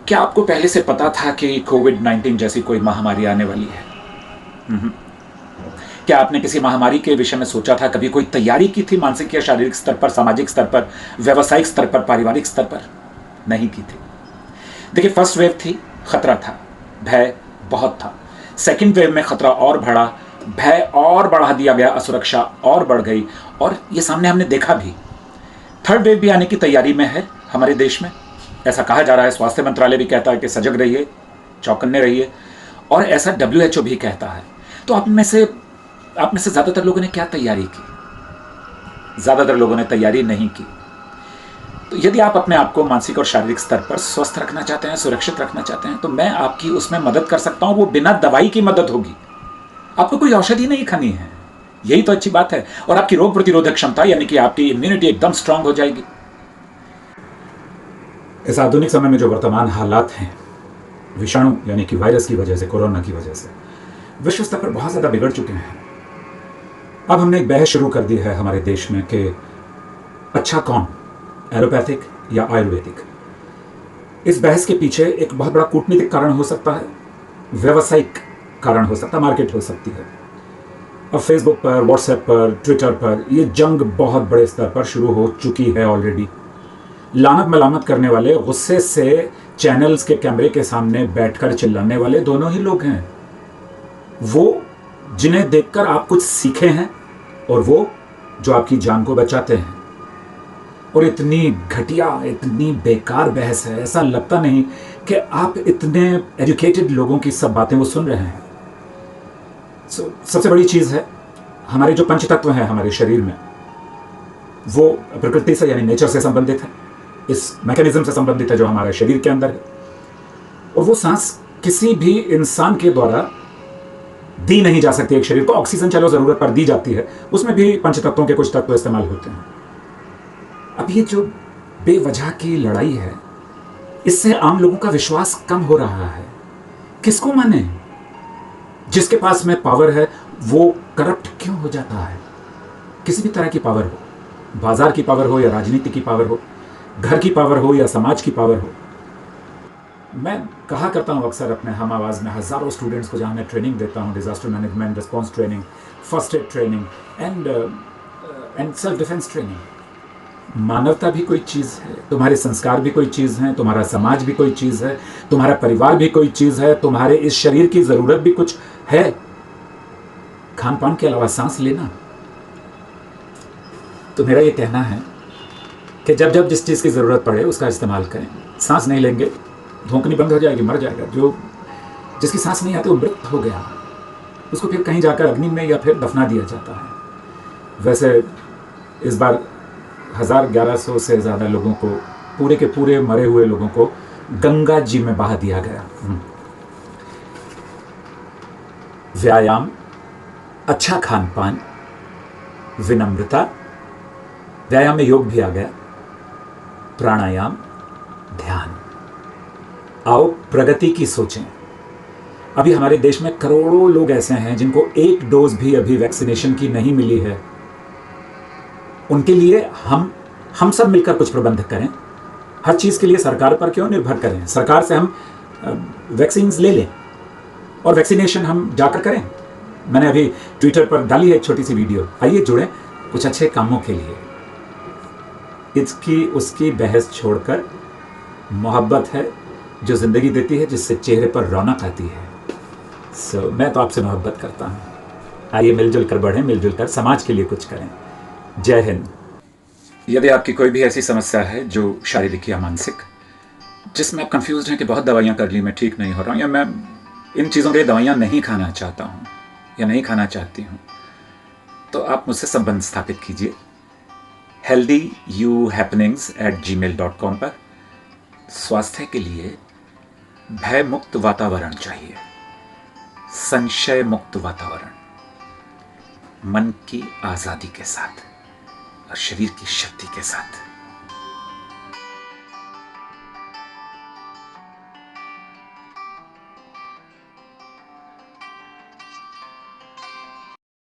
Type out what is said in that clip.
क्या आपको पहले से पता था कि कोविड-19 जैसी कोई महामारी आने वाली है? क्या आपने किसी महामारी के विषय में सोचा था? कभी कोई तैयारी की थी मानसिक या शारीरिक स्तर पर, सामाजिक स्तर पर, व्यावसायिक स्तर पर, पारिवारिक स्तर पर? नहीं की थी। देखिए, फर्स्ट वेव थी, खतरा था, भय बहुत था। सेकेंड वेव में खतरा और बढ़ा, भय और बढ़ा दिया गया, असुरक्षा और बढ़ गई, और ये सामने हमने देखा भी। थर्ड वेव भी आने की तैयारी में है हमारे देश में, ऐसा कहा जा रहा है। स्वास्थ्य मंत्रालय भी कहता है कि सजग रहिए, चौकन्ने रहिए, और ऐसा WHO भी कहता है। तो आप में से ज़्यादातर लोगों ने क्या तैयारी की? ज़्यादातर लोगों ने तैयारी नहीं की। तो यदि आप अपने आप को मानसिक और शारीरिक स्तर पर स्वस्थ रखना चाहते हैं, सुरक्षित रखना चाहते हैं, तो मैं आपकी उसमें मदद कर सकता हूं। वो बिना दवाई की मदद होगी। आपको कोई औषधि नहीं खानी है, यही तो अच्छी बात है। और आपकी रोग प्रतिरोधक क्षमता यानी कि आपकी इम्यूनिटी एकदम स्ट्रांग हो जाएगी। इस आधुनिक समय में जो वर्तमान हालात हैं, विषाणु यानी कि वायरस की वजह से, कोरोना की वजह से विश्व स्तर पर बहुत ज्यादा बिगड़ चुके हैं। अब हमने एक बहस शुरू कर दी है हमारे देश में कि अच्छा कौन, एलोपैथिक या आयुर्वेदिक। इस बहस के पीछे एक बहुत बड़ा कूटनीतिक कारण हो सकता है, व्यवसायिक कारण हो सकता है, मार्केट हो सकती है। अब फेसबुक पर, व्हाट्सएप पर, ट्विटर पर ये जंग बहुत बड़े स्तर पर शुरू हो चुकी है ऑलरेडी। लानत मलामत करने वाले, गुस्से से चैनल्स के कैमरे के सामने बैठकर चिल्लाने वाले दोनों ही लोग हैं। वो जिन्हें देखकर आप कुछ सीखे हैं, और वो जो आपकी जान को बचाते हैं। और इतनी घटिया, इतनी बेकार बहस है, ऐसा लगता नहीं कि आप इतने एजुकेटेड लोगों की सब बातें वो सुन रहे हैं। सबसे बड़ी चीज है, हमारे जो पंच तत्व हैं हमारे शरीर में, वो प्रकृति से यानी नेचर से संबंधित है, इस मैकेनिज्म से संबंधित है जो हमारे शरीर के अंदर है। और वो सांस किसी भी इंसान के द्वारा दी नहीं जा सकती। एक शरीर को ऑक्सीजन चलो जरूरत पर दी जाती है, उसमें भी पंच तत्वों के कुछ तत्व इस्तेमाल होते हैं। अब ये जो बेवजह की लड़ाई है, इससे आम लोगों का विश्वास कम हो रहा है। किसको माने? जिसके पास में पावर है वो करप्ट क्यों हो जाता है? किसी भी तरह की पावर हो, बाजार की पावर हो या राजनीति की पावर हो, घर की पावर हो या समाज की पावर हो। मैं कहा करता हूं अक्सर अपने हम आवाज में हजारों स्टूडेंट्स को, जहां मैं ट्रेनिंग देता हूं, disaster management, response training, first aid training and self defence training. मानवता भी कोई चीज है, तुम्हारे संस्कार भी कोई चीज है, तुम्हारा समाज भी कोई चीज है, तुम्हारा परिवार भी कोई चीज है, तुम्हारे इस शरीर की जरूरत भी कुछ है। खान पान के अलावा सांस लेना। तो मेरा ये कहना है कि जब जब जिस चीज की जरूरत पड़े उसका इस्तेमाल करें। सांस नहीं लेंगे, धोंकनी बंद हो जाएगी, मर जाएगा। जिसकी सांस नहीं आती वो मृत हो गया, उसको फिर कहीं जाकर अग्नि में या फिर दफना दिया जाता है। वैसे इस बार 1100 से ज़्यादा लोगों को, पूरे के पूरे मरे हुए लोगों को गंगा जी में बहा दिया गया। व्यायाम, अच्छा खान पान, विनम्रता, व्यायाम में योग भी आ गया, प्राणायाम, ध्यान। आओ प्रगति की सोचें। अभी हमारे देश में करोड़ों लोग ऐसे हैं जिनको एक डोज भी अभी वैक्सीनेशन की नहीं मिली है। उनके लिए हम सब मिलकर कुछ प्रबंध करें। हर चीज के लिए सरकार पर क्यों निर्भर करें? सरकार से हम वैक्सीन ले लें और वैक्सीनेशन हम जाकर करें। मैंने अभी ट्विटर पर डाली है एक छोटी सी वीडियो, आइए जुड़े कुछ अच्छे कामों के लिए। इसकी उसकी बहस छोड़कर मोहब्बत है जो जिंदगी देती है, जिससे चेहरे पर रौनक आती है। मैं तो आपसे मोहब्बत करता हूं। आइए मिलजुल कर बढ़ें, मिलजुल कर समाज के लिए कुछ करें। जय हिंद। यदि आपकी कोई भी ऐसी समस्या है जो शारीरिक या मानसिक, जिसमें आप कंफ्यूज हैं कि बहुत दवाइयां कर ली, मैं ठीक नहीं हो रहा हूं, या मैं इन चीज़ों के लिए दवाइयां नहीं खाना चाहता हूं या नहीं खाना चाहती हूं, तो आप मुझसे संबंध स्थापित कीजिए healthyyouhappenings@gmail.com पर। स्वास्थ्य के लिए भय मुक्त वातावरण चाहिए, संशय मुक्त वातावरण, मन की आजादी के साथ और शरीर की शक्ति के साथ।